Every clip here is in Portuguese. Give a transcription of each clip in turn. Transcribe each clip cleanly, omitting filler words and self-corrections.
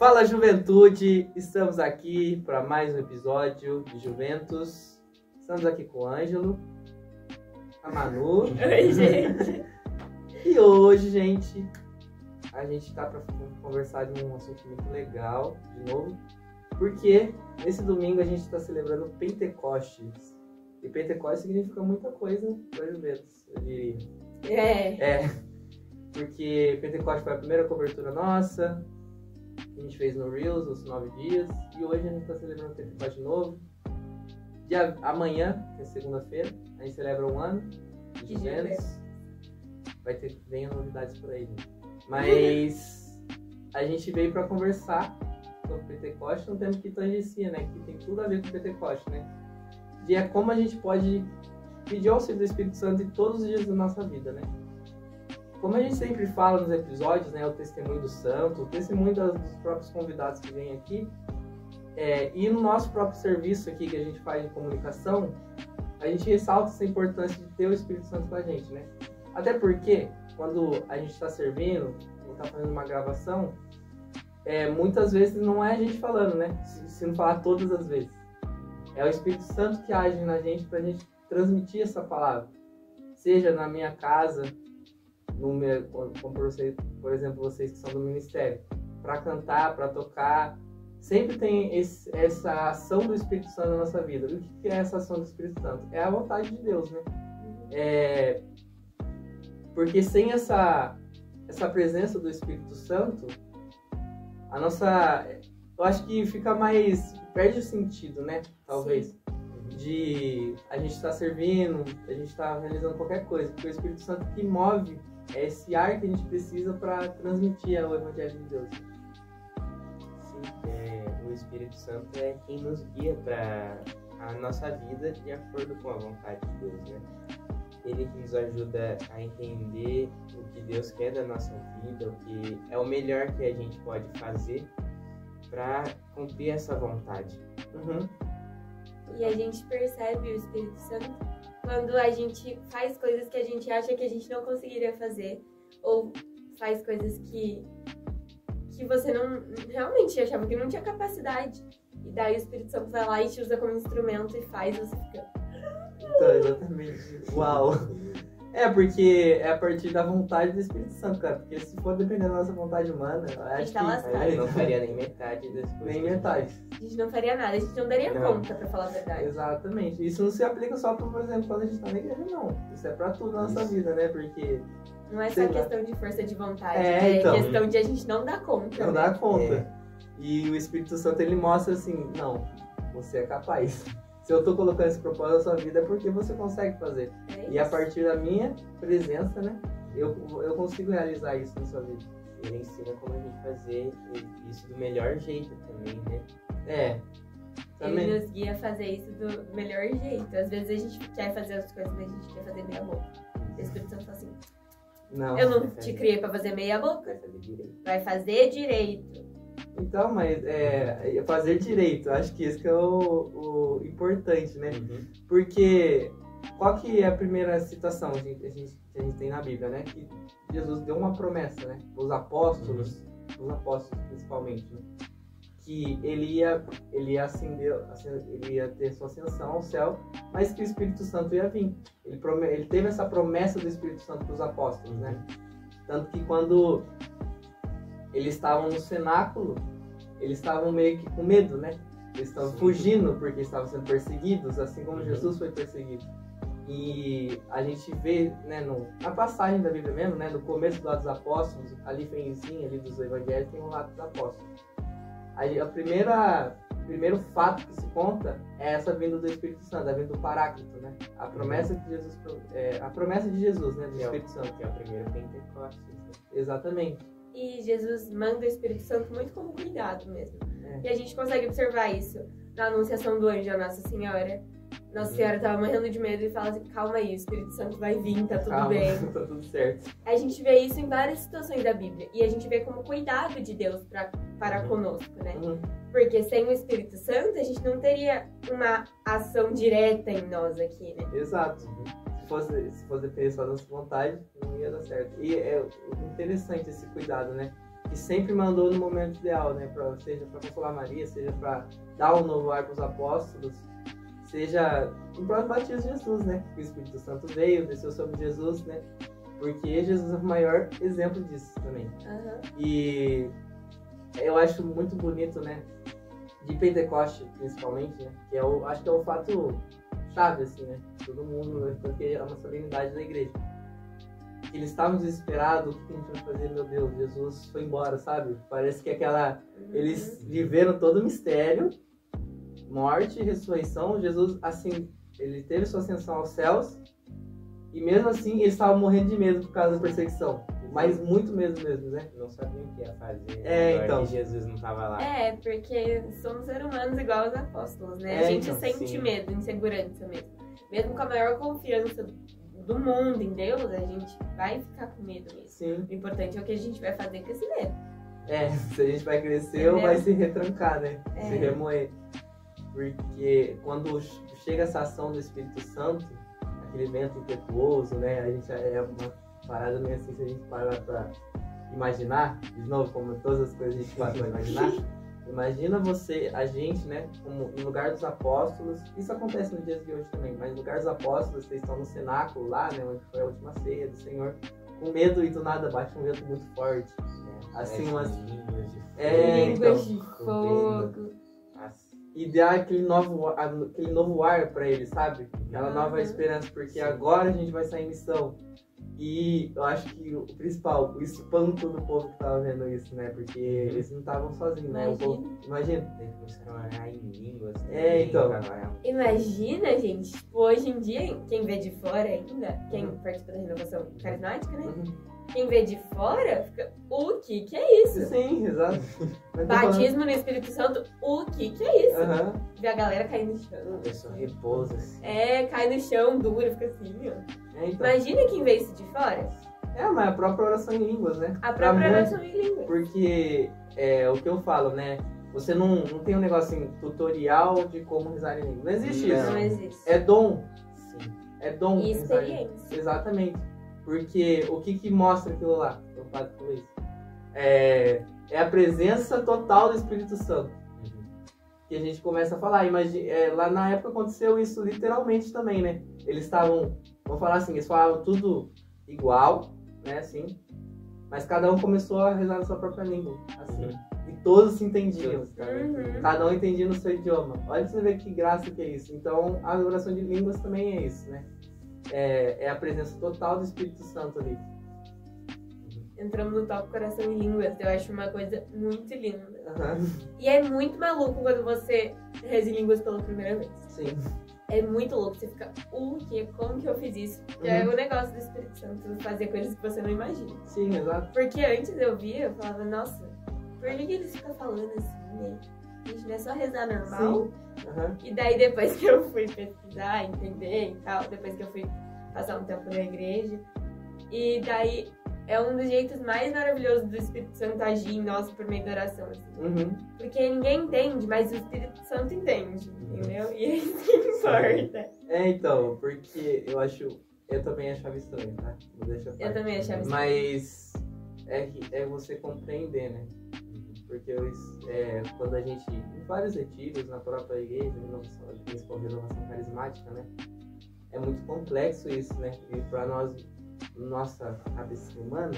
Fala, juventude! Estamos aqui para mais um episódio de Juventus. Estamos aqui com o Ângelo, a Manu. Oi, gente! E hoje, gente, a gente tá para conversar de um assunto muito legal, de novo, porque nesse domingo a gente está celebrando Pentecostes. E Pentecostes significa muita coisa para Juventus, eu diria. Porque Pentecostes foi a primeira cobertura nossa, que a gente fez no Reels, nos 9 dias, e hoje a gente está celebrando Pentecostes de novo. Amanhã, que é segunda-feira, a gente celebra um ano de Juventus. Vai ter bem novidades por aí, né? Mas a gente veio para conversar sobre Pentecostes num tema que tangencia, né? Que tem tudo a ver com Pentecostes, né? De como a gente pode pedir o auxílio do Espírito Santo em todos os dias da nossa vida, né? Como a gente sempre fala nos episódios, né? O testemunho do santo, o testemunho dos próprios convidados que vêm aqui, e no nosso próprio serviço aqui que a gente faz de comunicação, a gente ressalta essa importância de ter o Espírito Santo com a gente, né? Até porque, quando a gente está servindo, ou está fazendo uma gravação, muitas vezes não é a gente falando, né? Se não falar todas as vezes. É o Espírito Santo que age na gente para a gente transmitir essa palavra. Seja na minha casa, como por exemplo, vocês que são do ministério, para cantar, para tocar. Sempre tem essa ação do Espírito Santo na nossa vida. E o que é essa ação do Espírito Santo? É a vontade de Deus, né? Porque sem essa presença do Espírito Santo, eu acho que fica mais, perde o sentido, né? Talvez. Sim. De a gente estar servindo, a gente estar realizando qualquer coisa. Porque o Espírito Santo que move é esse ar que a gente precisa para transmitir o Evangelho de Deus. Sim, o Espírito Santo é quem nos guia para a nossa vida de acordo com a vontade de Deus, né? Ele que nos ajuda a entender o que Deus quer da nossa vida, o que é o melhor que a gente pode fazer para cumprir essa vontade. Uhum. E a gente percebe o Espírito Santo quando a gente faz coisas que a gente acha que a gente não conseguiria fazer, ou faz coisas que você não realmente achava que não tinha capacidade. E daí o Espírito Santo vai lá e te usa como instrumento e faz você ficar... Então, exatamente. Uau! Porque é a partir da vontade do Espírito Santo, cara. Porque se for depender da nossa vontade humana, eu acho que a gente não faria nem metade das coisas. Nem metade. A gente não faria nada, a gente não daria conta, pra falar a verdade. Exatamente. Isso não se aplica só, por exemplo, quando a gente tá na igreja, não. Isso é pra tudo na nossa vida, né? Porque... Não é só questão de força de vontade, é questão de a gente não dar conta. Não dar conta. E o Espírito Santo, ele mostra assim, não, você é capaz. Se eu tô colocando esse propósito na sua vida é porque você consegue fazer. E a partir da minha presença, né, eu consigo realizar isso na sua vida. Ele ensina como a gente fazer isso do melhor jeito também, né? Também. Ele nos guia a fazer isso do melhor jeito. Às vezes a gente quer fazer as coisas, mas a gente quer fazer meia boca. O Espírito Santo fala assim, não, eu não te criei pra fazer meia boca. Vai fazer direito. Então, mas fazer direito, acho que isso que é o importante, né? Uhum. Porque qual que é a primeira citação que a gente tem na Bíblia, né? Que Jesus deu uma promessa, né? Os apóstolos principalmente, né? Que ele ia ascender, ele ia ter sua ascensão ao céu, mas que o Espírito Santo ia vir. Ele teve essa promessa do Espírito Santo para os apóstolos, né? Tanto que quando eles estavam no cenáculo, eles estavam meio que com medo, né? Eles estavam fugindo porque estavam sendo perseguidos, assim como Jesus foi perseguido. E a gente vê, né, na passagem da Bíblia mesmo, né, no começo do Atos dos Apóstolos, ali feinzinho, ali dos Evangelhos, tem um Atos dos Apóstolos. Aí o primeiro fato que se conta é essa vinda do Espírito Santo, a vinda do Paráclito, né? A promessa de Jesus, a promessa de Jesus, né, do Espírito Santo. Que é o primeiro Pentecostes. Né? Exatamente. E Jesus manda o Espírito Santo muito como cuidado mesmo. E a gente consegue observar isso na anunciação do anjo a Nossa Senhora. Nossa Senhora tava morrendo de medo e fala assim, calma aí, o Espírito Santo vai vir, tá tudo bem. Tá tudo certo. A gente vê isso em várias situações da Bíblia. E a gente vê como cuidado de Deus para conosco, né? Porque sem o Espírito Santo, a gente não teria uma ação direta em nós aqui, né? Exato. Se fosse depender só da nossa vontade, não ia dar certo. E é interessante esse cuidado, né? que sempre mandou no momento ideal, né? Seja para consolar Maria, seja para dar um novo ar para os apóstolos, seja no próprio batismo de Jesus, né? Que o Espírito Santo veio, desceu sobre Jesus, né? Porque Jesus é o maior exemplo disso também. Uhum. E eu acho muito bonito, né? De Pentecoste, principalmente, né? Que acho que é o fato chave, assim, né? Todo mundo, porque é uma solenidade da igreja. Eles estavam desesperados, o que a gente vai fazer, meu Deus? Jesus foi embora, sabe? Parece que eles viveram todo o mistério, morte e ressurreição. Jesus, assim, ele teve sua ascensão aos céus, e mesmo assim eles estavam morrendo de medo por causa da perseguição. Mas muito mesmo, né? Não sabiam o que ia fazer. Agora então. Que Jesus não estava lá. Porque somos seres humanos igual os apóstolos, né? A gente sente medo, insegurança mesmo. Mesmo com a maior confiança do mundo em Deus, a gente vai ficar com medo mesmo. Sim. O importante é o que a gente vai fazer com esse medo. Se a gente vai crescer ou vai se retrancar, né? Se remoer. Porque quando chega essa ação do Espírito Santo, aquele vento impetuoso, né? A gente é uma parada meio assim, se a gente parar pra imaginar, de novo, como todas as coisas a gente para pra imaginar, imagina a gente, né, como no lugar dos apóstolos, isso acontece nos dias de hoje também, mas no lugar dos apóstolos, vocês estão no cenáculo lá, né, onde foi a última ceia do Senhor, com medo e do nada bate um vento muito forte, assim, umas línguas de fogo. E dá aquele novo ar pra eles, sabe? Aquela nova esperança, porque agora a gente vai sair em missão. E eu acho que o principal, o espanto do povo que tava vendo isso, né? Porque eles não estavam sozinhos, né? O povo, imagina. Eles começaram a orar em línguas. Então. Imagina, gente, tipo, hoje em dia, quem vê de fora ainda, quem participa da renovação carismática, né? Quem vê de fora fica, o que é isso? Sim, exato. Batismo no Espírito Santo, o que é isso? Uhum. Vê a galera cair no chão. A pessoa repousa assim. Cai no chão duro, fica assim, ó. Então. Imagina quem vê isso de fora. Mas a própria oração em línguas, né? A própria oração em línguas. Porque o que eu falo, né? Você não tem um negócio assim, tutorial de como rezar em línguas. Não existe isso. Não existe. É dom. Sim. É dom. E experiência. Exatamente. Porque o que mostra aquilo lá? O padre falou isso. É a presença total do Espírito Santo. Que a gente começa a falar. Lá na época aconteceu isso literalmente também, né? Eles estavam, vamos falar assim, eles falavam tudo igual, né, assim. Mas cada um começou a rezar na sua própria língua, assim. E todos se entendiam. Cada um entendia no seu idioma. Olha pra você ver que graça que é isso. Então, a oração de línguas também é isso, né? É a presença total do Espírito Santo ali. Entramos no tópico coração em línguas. Eu acho uma coisa muito linda. Uhum. E é muito maluco quando você reza em línguas pela primeira vez. Sim. É muito louco. Você fica, como que eu fiz isso? É o negócio do Espírito Santo, fazer coisas que você não imagina. Sim, exato. Porque antes eu falava, nossa, por que eles ficam falando assim, né? Gente, não é só rezar normal? Uhum. E daí depois que eu fui pesquisar, entender e tal, depois que eu fui passar um tempo na igreja, e daí é um dos jeitos mais maravilhosos do Espírito Santo agir em nós por meio da oração, assim. Porque ninguém entende, mas o Espírito Santo entende, entendeu? E é isso que importa. Então, porque eu também achava estranho, tá? Eu também achava estranho. Mas é você compreender, né? Porque quando a gente, em vários retiros, na própria igreja, principalmente renovação carismática, né? É muito complexo isso, né? E pra nós, nossa cabeça humana,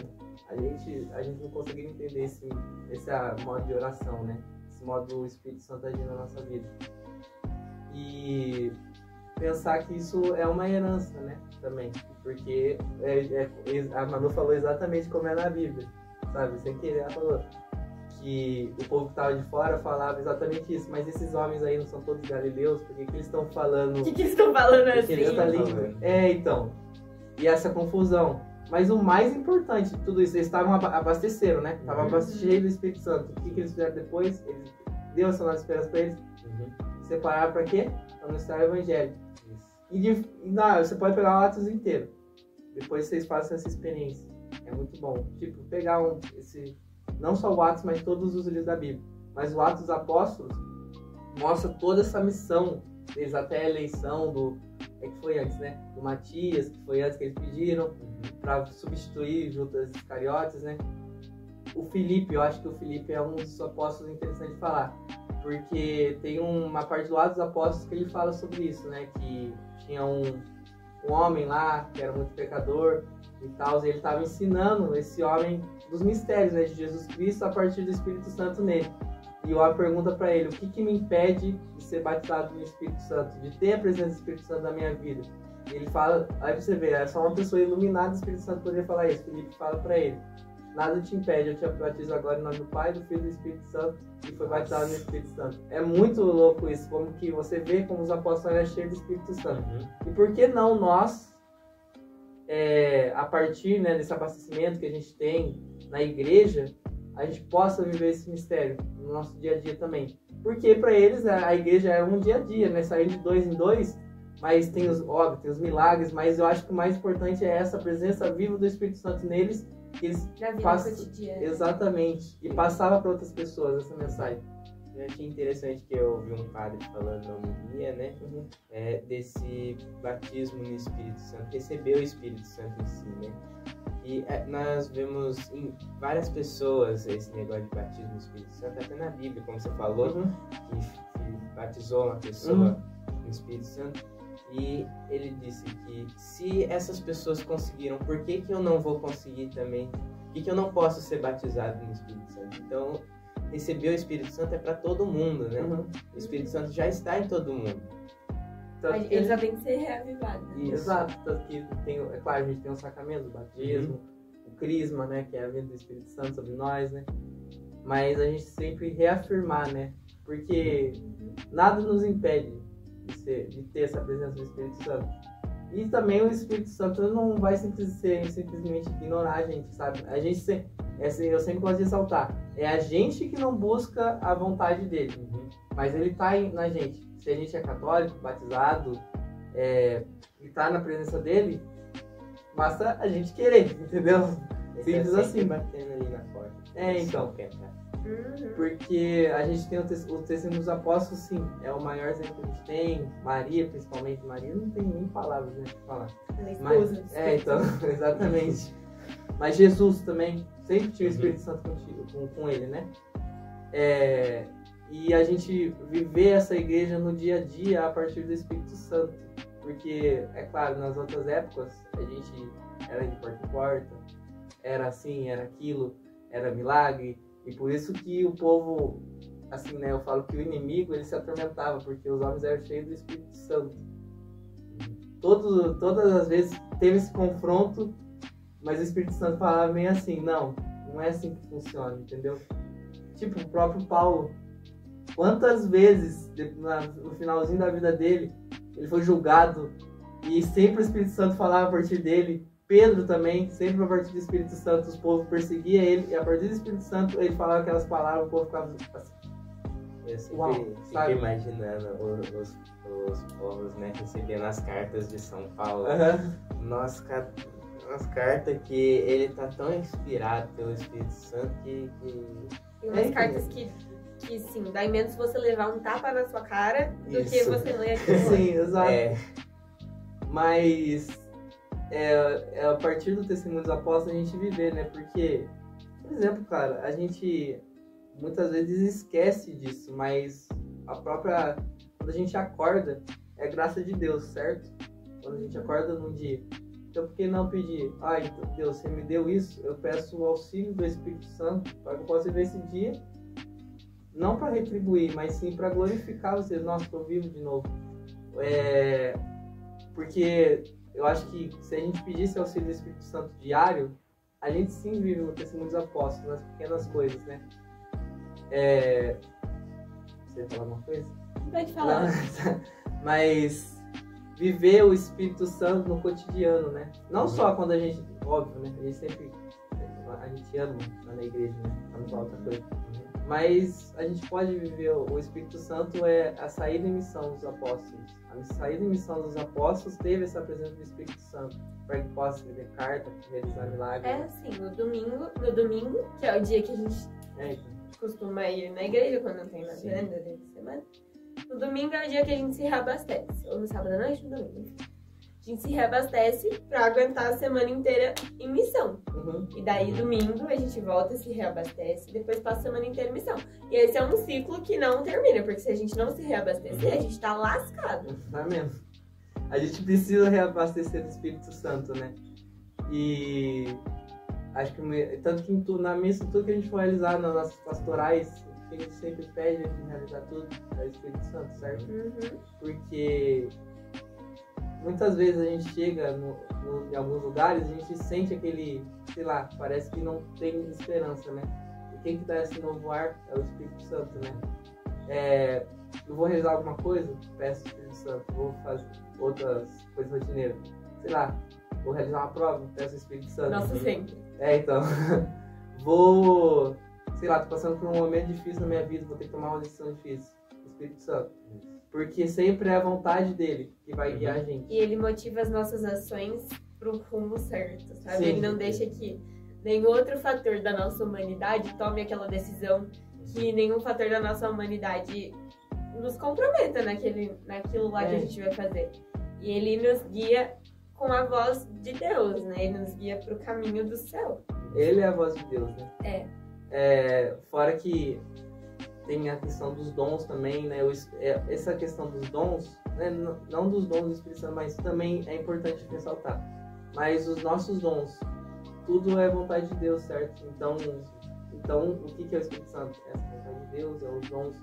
a gente não conseguiu entender esse modo de oração, né? Esse modo do Espírito Santo agir na nossa vida. E pensar que isso é uma herança, né? Também. Porque a Manu falou exatamente como é na Bíblia, sabe? Sem querer, ela falou que o povo que estava de fora falava exatamente isso, mas esses homens aí não são todos galileus, por que eles estão falando... O que eles estão falando assim? Essa língua. Então. E essa confusão. Mas o mais importante de tudo isso, eles estavam abastecendo, né? Estavam abastecendo do Espírito Santo. O que eles fizeram depois? Deus essa nossa esperança para eles. Separar para quê? Para anunciar o Evangelho. Você pode pegar o Atos inteiro. Depois vocês façam essa experiência. É muito bom. Tipo, pegar não só o Atos, mas todos os livros da Bíblia. Mas o Atos dos Apóstolos mostra toda essa missão deles, até a eleição do... que foi antes, né? Do Matias, que foi antes que eles pediram para substituir Judas Iscariotes, né? o Filipe, eu acho que o Filipe é um dos apóstolos interessantes de falar. Porque tem uma parte do Atos dos Apóstolos que ele fala sobre isso, né? Que tinha um homem lá que era muito pecador e tal, e ele estava ensinando esse homem dos mistérios, né, de Jesus Cristo a partir do Espírito Santo nele. E o homem pergunta para ele: o que me impede de ser batizado no Espírito Santo, de ter a presença do Espírito Santo na minha vida? E ele fala, aí você vê, é só uma pessoa iluminada do Espírito Santo poderia falar isso. Filipe fala para ele: nada te impede, eu te batizo agora em nome do Pai, do Filho e do Espírito Santo, e foi batizado no Espírito Santo. É muito louco isso, como que você vê como os apóstolos eram cheios do Espírito Santo. E por que não nós, a partir, né, desse abastecimento que a gente tem na igreja, a gente possa viver esse mistério no nosso dia a dia também? Porque para eles a igreja é um dia a dia, né, sair de 2 em 2, mas tem os milagres, mas eu acho que o mais importante é essa presença viva do Espírito Santo neles, que eles cotidiana. Exatamente, e passava para outras pessoas essa mensagem. Eu achei interessante que eu ouvi um padre falando na homilia, né? Desse batismo no Espírito Santo, receber o Espírito Santo em si, né? E nós vemos em várias pessoas esse negócio de batismo no Espírito Santo, até na Bíblia, como você falou, que batizou uma pessoa no Espírito Santo. E ele disse que se essas pessoas conseguiram, por que eu não vou conseguir também? Por que eu não posso ser batizado no Espírito Santo? Então, receber o Espírito Santo é para todo mundo, né? O Espírito Santo já está em todo mundo. Ele só tem que ser reavivado. Exato, tanto que é claro, a gente tem o sacramento do batismo, o crisma, né, que é a vinda do Espírito Santo sobre nós, né? Mas a gente sempre reafirmar, né? Porque nada nos impede de ter essa presença do Espírito Santo. E também o Espírito Santo não vai simplesmente ignorar a gente, sabe? A gente eu sempre gosto de ressaltar, é a gente que não busca a vontade dele, mas ele está na gente. Se a gente é católico, batizado, e está na presença dele, basta a gente querer, entendeu? Simples assim. Batendo ali na porta. Então. Porque a gente tem o testemunho dos apóstolos, sim, é o maior exemplo que a gente tem. Maria, principalmente. Maria não tem nem palavras, né, pra falar. Então, exatamente. Mas Jesus também sempre tinha o Espírito Santo com ele, né? E a gente viver essa igreja no dia a dia a partir do Espírito Santo. Porque, é claro, nas outras épocas, a gente era de porta em porta, era assim, era aquilo, era milagre. E por isso que o povo, assim, né, eu falo que o inimigo, ele se atormentava, porque os homens eram cheios do Espírito Santo. Todas as vezes teve esse confronto, mas o Espírito Santo falava meio assim: não é assim que funciona, entendeu? Tipo, o próprio Paulo, quantas vezes no finalzinho da vida dele ele foi julgado e sempre o Espírito Santo falava a partir dele. Pedro também, sempre a partir do Espírito Santo, os povos perseguiam ele, e a partir do Espírito Santo ele falava aquelas palavras, o povo ficava assim. Eu sempre imaginando os povos, né, recebendo as cartas de São Paulo. Nossa, umas cartas que ele tá tão inspirado pelo Espírito Santo que... Tem umas cartas que sim, dá menos você levar um tapa na sua cara do que você ler aquilo. Sim, exato. Mas a partir do testemunho dos apóstolos a gente viver, né? Porque, por exemplo, cara, a gente muitas vezes esquece disso, mas quando a gente acorda, é graça de Deus, certo? Quando a gente acorda num dia. Então, por que não pedir? Então, Deus, você me deu isso, eu peço o auxílio do Espírito Santo para que eu possa viver esse dia, não para retribuir, mas sim para glorificar você. Nossa, estou vivo de novo. Porque eu acho que se a gente pedisse auxílio do Espírito Santo diário, a gente sim vive o testemunho dos apóstolos, nas pequenas coisas, né? Você ia falar alguma coisa? Pode falar. Mas viver o Espírito Santo no cotidiano, né? Não só quando a gente, óbvio, né? A gente ama lá na igreja, né? Pra não falar outra coisa. Mas a gente pode viver o Espírito Santo a saída em missão dos apóstolos. A saída em missão dos apóstolos teve essa presença do Espírito Santo para que possa escrever carta, realizar milagres. Assim, no domingo, que é o dia que a gente costuma ir na igreja quando não tem nada durante a semana. No domingo é o dia que a gente se reabastece, ou no sábado à noite, no domingo, enfim. a gente se reabastece pra aguentar a semana inteira em missão. Uhum. E daí, domingo, a gente volta, se reabastece, e depois passa a semana inteira em missão. E esse é um ciclo que não termina, porque se a gente não se reabastecer, a gente tá lascado. Não é mesmo? A gente precisa reabastecer do Espírito Santo, né? E acho que tanto que na missa, tudo que a gente for realizar nas nossas pastorais, o que a gente sempre pede de realizar tudo é o Espírito Santo, certo? Uhum. Porque muitas vezes a gente chega em alguns lugares, a gente sente aquele, sei lá, parece que não tem esperança, né? E quem que dá esse novo ar é o Espírito Santo, né? Eu vou realizar alguma coisa, peço o Espírito Santo. Vou fazer outras coisas rotineiras, sei lá, vou realizar uma prova, peço o Espírito Santo. Nossa, sempre. Então, vou, sei lá, tô passando por um momento difícil na minha vida, vou ter que tomar uma decisão difícil, o Espírito Santo. Porque sempre é a vontade dele que vai guiar a gente. E ele motiva as nossas ações pro rumo certo, sabe? Sim. Ele não deixa que nenhum outro fator da nossa humanidade tome aquela decisão, que nenhum fator da nossa humanidade nos comprometa naquilo lá que a gente vai fazer. E ele nos guia com a voz de Deus, né? Ele nos guia pro caminho do céu. Ele é a voz de Deus, né? Fora que tem a questão dos dons também, né? Essa questão dos dons, né? Não dos dons do Espírito Santo, mas também é importante ressaltar. Mas os nossos dons, tudo é vontade de Deus, certo? Então o que é o Espírito Santo? Essa vontade de Deus, é os dons.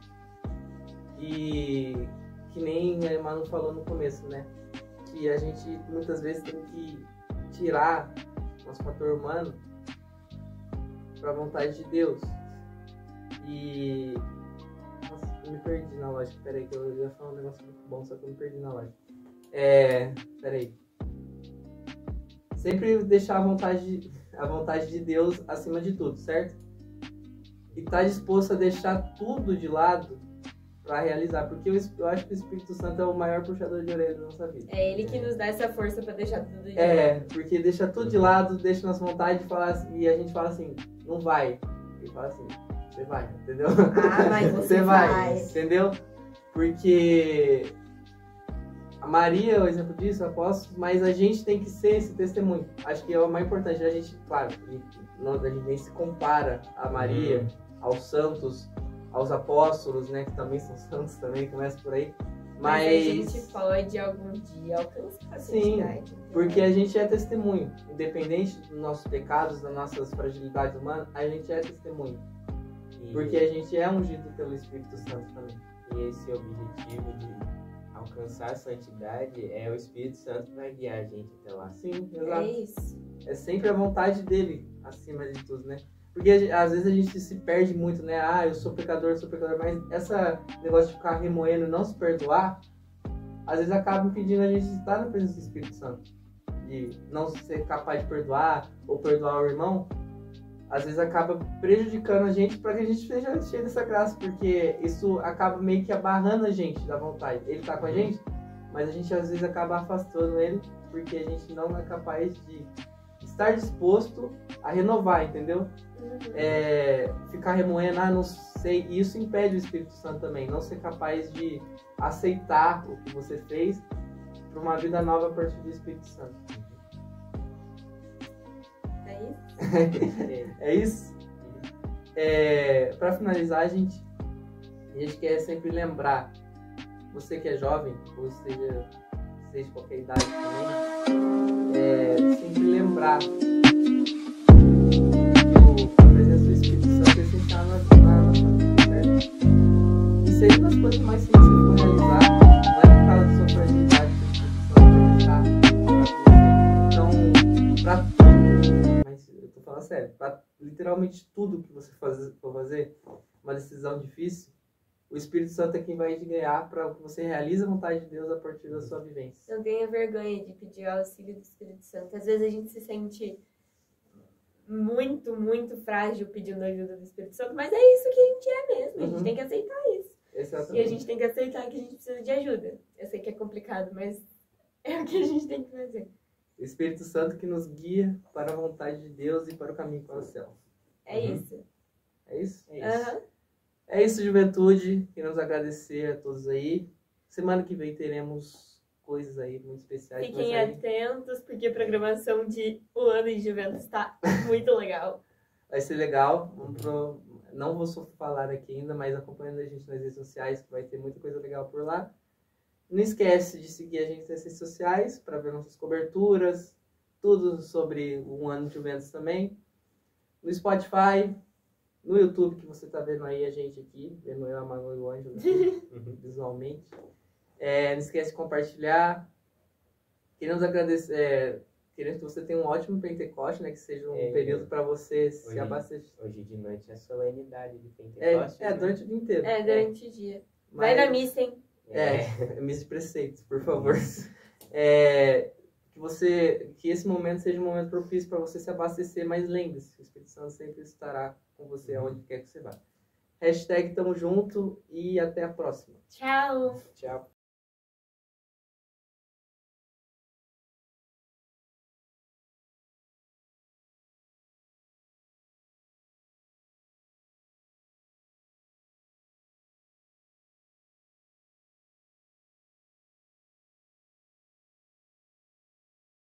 E que nem a Manu falou no começo, né? Que a gente muitas vezes tem que tirar nosso fator humano para a vontade de Deus. E nossa, eu me perdi na lógica. Peraí, que eu ia falar um negócio muito bom, só que eu me perdi na lógica. Peraí. Sempre deixar a vontade de Deus acima de tudo, certo? E tá disposto a deixar tudo de lado para realizar, porque eu acho que o Espírito Santo é o maior puxador de orelha da nossa vida. É ele que nos dá essa força para deixar tudo de lado. Porque deixa tudo de lado, deixa nossa vontade de falar assim, e a gente fala assim, não vai. Ele fala assim, você vai, entendeu? Mas você vai. Entendeu? Porque a Maria é o exemplo disso, eu posso, mas a gente tem que ser esse testemunho. Acho que é o mais importante. A gente, claro, a gente nem se compara a Maria, aos santos, aos apóstolos, né, que também são santos também, começa por aí. Mas a gente pode algum dia alcançar a santidade. Porque a gente é testemunho. Independente dos nossos pecados, das nossas fragilidades humanas, a gente é testemunho. Porque a gente é ungido pelo Espírito Santo também. E esse objetivo de alcançar a santidade é o Espírito Santo que vai guiar a gente até lá. Sim, exato. É isso. É sempre a vontade dele acima de tudo, né? Porque às vezes a gente se perde muito, né? Eu sou pecador, mas esse negócio de ficar remoendo e não se perdoar, às vezes acaba impedindo a gente de estar na presença do Espírito Santo. De não ser capaz de perdoar ou perdoar o irmão, às vezes acaba prejudicando a gente para que a gente seja cheio dessa graça, porque isso acaba meio que abarrando a gente da vontade. Ele tá com a gente, mas a gente às vezes acaba afastando ele porque a gente não é capaz de estar disposto a renovar, entendeu? Ficar remoendo, não sei, e isso impede o Espírito Santo também, não ser capaz de aceitar o que você fez para uma vida nova a partir do Espírito Santo. É isso? Para finalizar, a gente quer sempre lembrar, você que é jovem, ou seja de qualquer idade também, sempre lembrar a presença do Espírito Santo é essencial na nossa vida, certo? E seja das coisas mais simples que for realizar, não é por causa da sua fragilidade que o Espírito Santo vai deixar pra você. Então, pra tudo, mas eu tô falando sério, pra literalmente tudo que você for fazer, uma decisão difícil, o Espírito Santo é quem vai te ganhar para que você realize a vontade de Deus a partir da sua vivência. Não tenha vergonha de pedir o auxílio do Espírito Santo. Às vezes a gente se sente muito, muito frágil pedindo ajuda do Espírito Santo, mas é isso que a gente é mesmo. A gente tem que aceitar isso. Exatamente. E a gente tem que aceitar que a gente precisa de ajuda. Eu sei que é complicado, mas é o que a gente tem que fazer. O Espírito Santo que nos guia para a vontade de Deus e para o caminho para o céu. É isso. É isso? É isso. Uhum. É isso, juventude. Queremos agradecer a todos aí. Semana que vem teremos coisas aí muito especiais. Fiquem mas aí atentos, porque a programação de O Ano em Juventus está muito legal. vai ser legal. Não vou só falar aqui ainda, mas acompanhando a gente nas redes sociais, que vai ter muita coisa legal por lá. Não esquece de seguir a gente nas redes sociais para ver nossas coberturas, tudo sobre o Ano de Juventus também. No Spotify, no YouTube, que você está vendo aí a gente aqui, vendo eu, a Manu e o Ângelo aqui, visualmente. Não esquece de compartilhar. Queremos agradecer, queremos que você tenha um ótimo Pentecoste, né? Que seja um período para você se abastecer. Hoje de noite é a solenidade de Pentecoste. Durante o dia inteiro. Durante o dia. Vai na missa, hein? Missa de preceitos, por favor. Que esse momento seja um momento propício para você se abastecer, mas lembre-se, o Espírito Santo sempre estará com você aonde quer que você vá. #tamo junto e até a próxima. Tchau! Tchau.